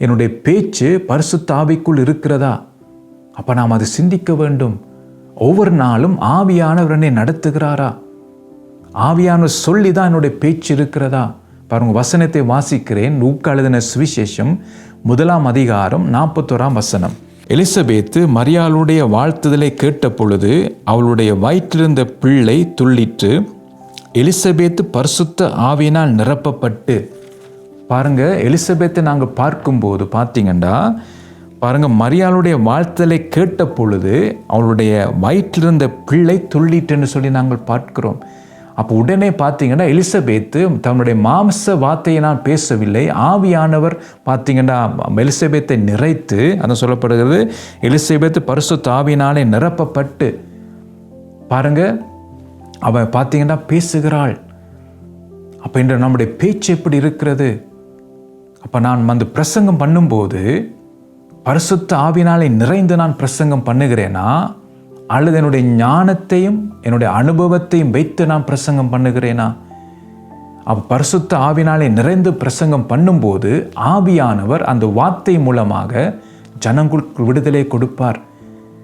என்னுடைய பேச்சு பரிசுத்த ஆவிக்குள் இருக்கிறதா? அப்போ நாம் அதை சிந்திக்க வேண்டும். ஒவ்வொரு நாளும் ஆவியானவர் என்னை நடத்துகிறாரா? ஆவியானவர் சொல்லி தான் என்னுடைய பேச்சு இருக்கிறதா? பாருங்க, வசனத்தை வாசிக்கிறேன். லூக்கா எழுதின சுவிசேஷம் 1ஆம் அதிகாரம் 41ஆம் வசனம். எலிசபேத்து மரியாளுடைய வாழ்த்துதலை கேட்ட பொழுது அவளுடைய வயிற்றிருந்த பிள்ளை துள்ளிற்று. எலிசபேத்து பரிசுத்த ஆவியினால் நிரப்பப்பட்டு. பாருங்க, எலிசபேத்தை நாங்கள் பார்க்கும்போது பார்த்தீங்கன்னா பாருங்க, மரியாளுடைய வாழ்த்துதலை கேட்ட பொழுது அவளுடைய வயிற்றிலிருந்த பிள்ளை துள்ளிட்டுன்னு சொல்லி நாங்கள் பார்க்கிறோம். அப்போ உடனே பார்த்தீங்கன்னா எலிசபேத்து தன்னுடைய மாம்ச வார்த்தையை நான் பேசவில்லை, ஆவியானவர் பார்த்தீங்கன்னா எலிசபேத்தை நிறைத்து, அதை சொல்லப்படுகிறது எலிசபேத்து பரிசுத்த ஆவியினாலே நிரப்பப்பட்டு பாருங்க அவள் பார்த்தீங்கன்னா பேசுகிறாள். அப்போ இன்று நம்முடைய பேச்சு எப்படி இருக்கிறது? அப்போ நான் வந்து பிரசங்கம் பண்ணும்போது பரிசுத்த ஆவியினாலே நிறைந்து நான் பிரசங்கம் பண்ணுகிறேனா, அல்லது என்னுடைய ஞானத்தையும் என்னுடைய அனுபவத்தையும் வைத்து நான் பிரசங்கம் பண்ணுகிறேனா? அப்போ பரிசுத்த ஆவியினாலே நிறைந்து பிரசங்கம் பண்ணும்போது ஆவியானவர் அந்த வார்த்தை மூலமாக ஜனங்களுக்கு விடுதலை கொடுப்பார்.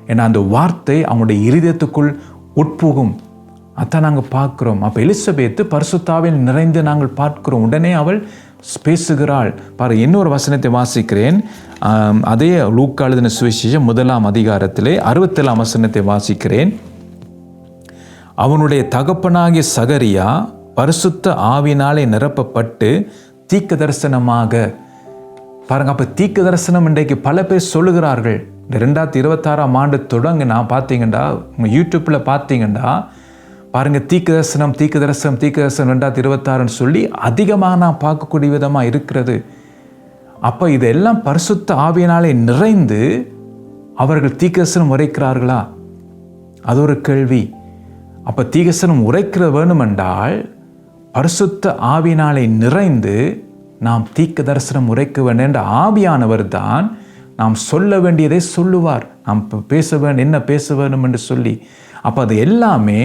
ஏன்னா அந்த வார்த்தை அவனுடைய இருதயத்துக்குள் உட்புகும். அதான் நாங்கள் பார்க்குறோம். அப்போ எலிசபேத்து பரிசுத்த ஆவியில் நிறைந்து நாங்கள் பார்க்கிறோம். உடனே அவள் பேசுகிறாள். பாரு, இன்னொரு வசனத்தை வாசிக்கிறேன். அதே லூக்கா எழுதின சுவிசேஷம் 1ஆம் அதிகாரத்திலே 67ஆம் வசனத்தை வாசிக்கிறேன். அவனுடைய தகப்பனாகிய சகரியா பரிசுத்த ஆவியினாலே நிரப்பப்பட்டு தீர்க்க தரிசனமாக. பாருங்க, அப்போ தீர்க்க தரிசனம் இன்றைக்கு பல பேர் சொல்லுகிறார்கள். இந்த 2026ஆம் ஆண்டு தொடங்கினா பார்த்தீங்கன்னா யூடியூப்பில் பார்த்தீங்கன்னா பாருங்க, தீர்க்க தரிசனம் 2026ன்னு சொல்லி அதிகமாக நான் பார்க்கக்கூடிய விதமாக இருக்கிறது. அப்போ இதெல்லாம் பரிசுத்த ஆவியினாலே நிறைந்து அவர்கள் தீர்க்க தரிசனம் உரைக்கிறார்களா? அது ஒரு கேள்வி. அப்போ தீர்க்க தரிசனம் உரைக்கிற வேணுமென்றால் பரிசுத்த ஆவியினாலே நிறைந்து நாம் தீர்க்க தரிசனம் உரைக்க வேண்டும் என்ற ஆவியானவர் தான் நாம் சொல்ல வேண்டியதை சொல்லுவார். நாம் பேச வேண்டும், என்ன பேச வேண்டும் என்று சொல்லி. அப்போ அது எல்லாமே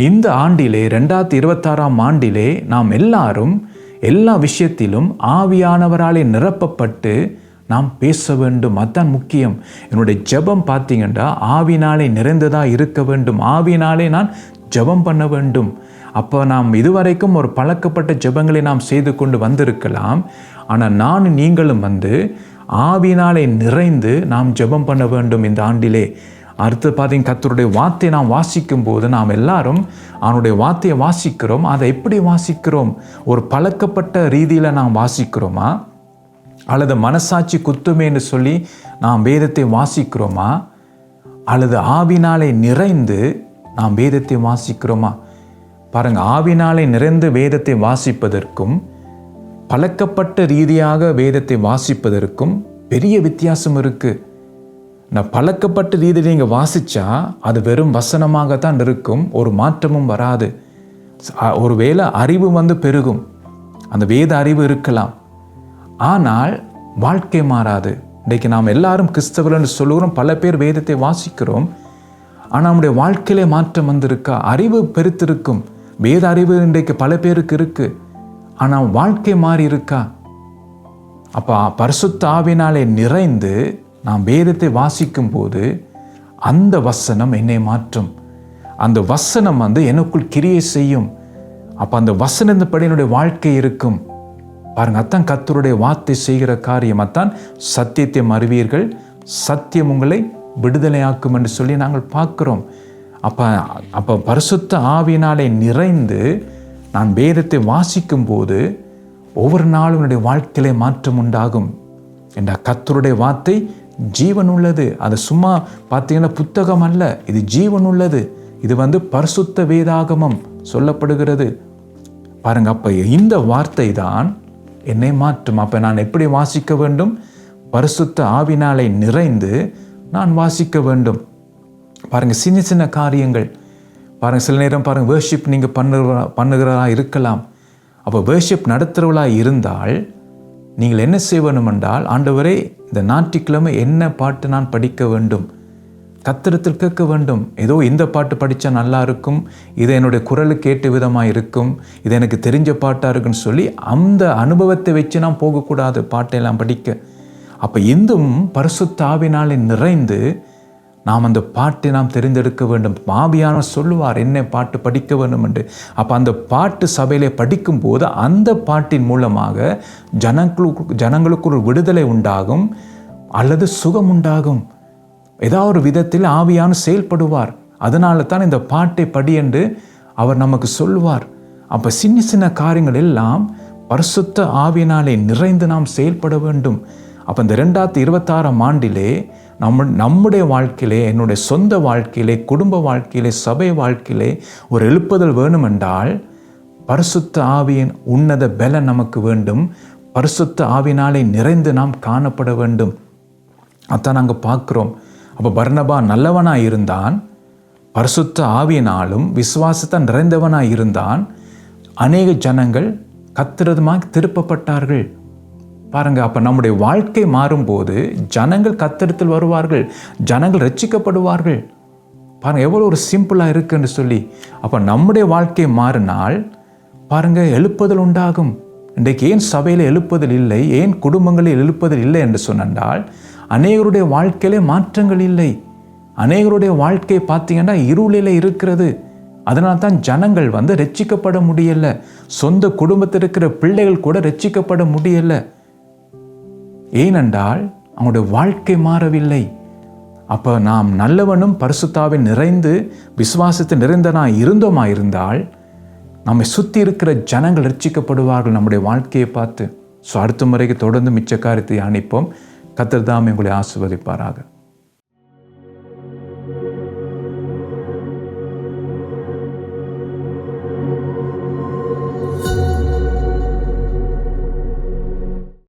இந்த ஆண்டிலே 2026ஆம் ஆண்டிலே நாம் எல்லாரும் எல்லா விஷயத்திலும் ஆவியானவராலே நிரப்பப்பட்டு நாம் பேச வேண்டும். அதுதான் முக்கியம். என்னுடைய ஜெபம் பார்த்தீங்கன்னா ஆவினாலே நிறைந்ததாக இருக்க வேண்டும். ஆவினாலே நான் ஜெபம் பண்ண வேண்டும். அப்போ நாம் இதுவரைக்கும் ஒரு பழக்கப்பட்ட ஜெபங்களை நாம் செய்து கொண்டு வந்திருக்கலாம். ஆனால் நீங்களும் ஆவினாலே நிறைந்து நாம் ஜெபம் பண்ண வேண்டும் இந்த ஆண்டிலே. அடுத்து பார்த்தீங்க, கர்த்தருடைய வார்த்தையை நாம் வாசிக்கும் போது நாம் எல்லாரும் அவனுடைய வார்த்தையை வாசிக்கிறோம். அதை எப்படி வாசிக்கிறோம்? ஒரு பழக்கப்பட்ட ரீதியில் நாம் வாசிக்கிறோமா, அல்லது மனசாட்சி குத்துமேன்னு சொல்லி நாம் வேதத்தை வாசிக்கிறோமா, அல்லது ஆவினாலே நிறைந்து நாம் வேதத்தை வாசிக்கிறோமா? பாருங்க, ஆவினாலே நிறைந்து வேதத்தை வாசிப்பதற்கும் பழக்கப்பட்ட ரீதியாக வேதத்தை வாசிப்பதற்கும் பெரிய வித்தியாசம் இருக்குது. நான் பழக்கப்பட்ட ரீதியில் நீங்கள் வாசித்தா அது வெறும் வசனமாகத்தான் இருக்கும், ஒரு மாற்றமும் வராது. ஒருவேளை அறிவு பெருகும், அந்த வேத அறிவு இருக்கலாம், ஆனால் வாழ்க்கை மாறாது. இன்றைக்கு நாம் எல்லாரும் கிறிஸ்தவர்கள் சொல்லுகிறோம், பல பேர் வேதத்தை வாசிக்கிறோம், ஆனால் நம்முடைய வாழ்க்கையிலே மாற்றம் வந்திருக்கா? அறிவு பெருத்திருக்கும், வேத அறிவு இன்றைக்கு பல பேருக்கு இருக்குது, ஆனால் வாழ்க்கை மாறி இருக்கா? அப்போ பரிசுத்த ஆவினாலே நிறைந்து நாம் வேதத்தை வாசிக்கும் போது அந்த வசனம் என்னை மாற்றும். அந்த வசனம் எனக்குள் கிரியை செய்யும். அப்போ அந்த வசனத்தின்படி என்னுடைய வாழ்க்கை இருக்கும். பாருங்க, அத்தான் கர்த்தருடைய வார்த்தை செய்கிற காரியம். அத்தான் சத்தியத்தை அறிவீர்கள், சத்தியம் உங்களை விடுதலையாக்கும் என்று சொல்லி நாங்கள் பார்க்கிறோம். அப்போ பரிசுத்த ஆவியினாலே நிறைந்து நான் வேதத்தை வாசிக்கும் போது ஒவ்வொரு நாளும் என்னுடைய வாழ்க்கையிலே மாற்றம் உண்டாகும். என்ற கர்த்தருடைய வார்த்தை ஜீவன் உள்ளது. அது சும்மா பார்த்தீங்கன்னா புத்தகம் அல்ல, இது ஜீவன் உள்ளது. இது பரிசுத்த வேதாகமம் சொல்லப்படுகிறது. பாருங்க, அப்போ இந்த வார்த்தை தான் என்னை மாற்றும். அப்போ நான் எப்படி வாசிக்க வேண்டும்? பரிசுத்த ஆவினாலே நிறைந்து நான் வாசிக்க வேண்டும். பாருங்க, சின்ன சின்ன காரியங்கள் பாருங்க. சில நேரம் பாருங்க, வேர்ஷிப் நீங்கள் பண்ணுகிறதா இருக்கலாம். அப்போ வேர்ஷிப் நடத்துகிறவளாக இருந்தால் நீங்கள் என்ன செய்ய வேண்டும் என்றால், ஆண்டவரே இந்த ஞாயிற்றுக்கிழமை என்ன பாட்டு நான் படிக்க வேண்டும், கர்த்தரிடத்தில் கேட்க வேண்டும். ஏதோ இந்த பாட்டு படித்தா நல்லா இருக்கும், இது என்னுடைய குரலுக்கு ஏற்ற விதமாக இருக்கும், இது எனக்கு தெரிஞ்ச பாட்டாக இருக்குன்னு சொல்லி அந்த அனுபவத்தை வச்சு நாம் போகக்கூடாது பாட்டையெல்லாம் படிக்க. அப்போ இந்தும் பரிசுத்த ஆவினாலே நிறைந்து நாம் அந்த பாட்டை நாம் தெரிந்தெடுக்க வேண்டும். ஆவியானவர் சொல்லுவார் என்ன பாட்டு படிக்க வேண்டும் என்று. அப்போ அந்த பாட்டு சபையிலே படிக்கும்போது அந்த பாட்டின் மூலமாக ஜனங்களுக்கு ஒரு விடுதலை உண்டாகும், அல்லது சுகம் உண்டாகும். ஏதாவது ஒரு விதத்தில் ஆவியானவர் செயல்படுவார். அதனால தான் இந்த பாட்டை படி என்று அவர் நமக்கு சொல்லுவார். அப்போ சின்ன சின்ன காரியங்கள் எல்லாம் பரிசுத்த ஆவியினாலே நிறைந்து நாம் செயல்பட வேண்டும். அப்போ இந்த 2026 ஆண்டிலே நம்முடைய வாழ்க்கையிலே, என்னுடைய சொந்த வாழ்க்கையிலே, குடும்ப வாழ்க்கையிலே, சபை வாழ்க்கையிலே ஒரு எழுப்புதல் வேணும் என்றால் பரிசுத்த ஆவியின் உன்னத பலன் நமக்கு வேண்டும். பரிசுத்த ஆவியினாலே நிறைந்து நாம் காணப்பட வேண்டும். அதான் நாங்கள் பார்க்குறோம். அப்போ பர்னபா நல்லவனாக இருந்தான், பரிசுத்த ஆவியினாலும் விசுவாசத்தை நிறைந்தவனாக இருந்தான். அநேக ஜனங்கள் கர்த்தரிடமாக திருப்பப்பட்டார்கள். பாருங்க, அப்போ நம்முடைய வாழ்க்கை மாறும்போது ஜனங்கள் கர்த்தரிடத்தில் வருவார்கள், ஜனங்கள் ரட்சிக்கப்படுவார்கள். பாருங்க, எவ்வளோ ஒரு சிம்பிளாக இருக்குன்னு சொல்லி. அப்போ நம்முடைய வாழ்க்கை மாறினால் பாருங்க எழுப்புதல் உண்டாகும். இன்றைக்கு ஏன் சபையில் எழுப்புதல் இல்லை, ஏன் குடும்பங்களில் எழுப்புதல் இல்லை என்று சொன்னால், அநேகருடைய வாழ்க்கையிலே மாற்றங்கள் இல்லை. அநேகருடைய வாழ்க்கை பார்த்தீங்கன்னா இருளில் இருக்கிறது. அதனால தான் ஜனங்கள் ரட்சிக்கப்பட முடியலை. சொந்த குடும்பத்தில் இருக்கிற பிள்ளைகள் கூட ரட்சிக்கப்பட முடியலை. ஏனென்றால் அவங்களுடைய வாழ்க்கை மாறவில்லை. அப்போ நாம் நல்லவனும் பரிசுத்தாவின் நிறைந்து விசுவாசத்தை நிறைந்தனாக இருந்தோமா இருந்தால் நம்மை சுற்றி இருக்கிற ஜனங்கள் ரட்சிக்கப்படுவார்கள் நம்முடைய வாழ்க்கையை பார்த்து. ஸோ அடுத்த முறைக்கு தொடர்ந்து மிச்ச காரியத்தை அனுப்போம். கர்த்தர் தாமே உங்களை ஆசீர்வதிப்பாராக.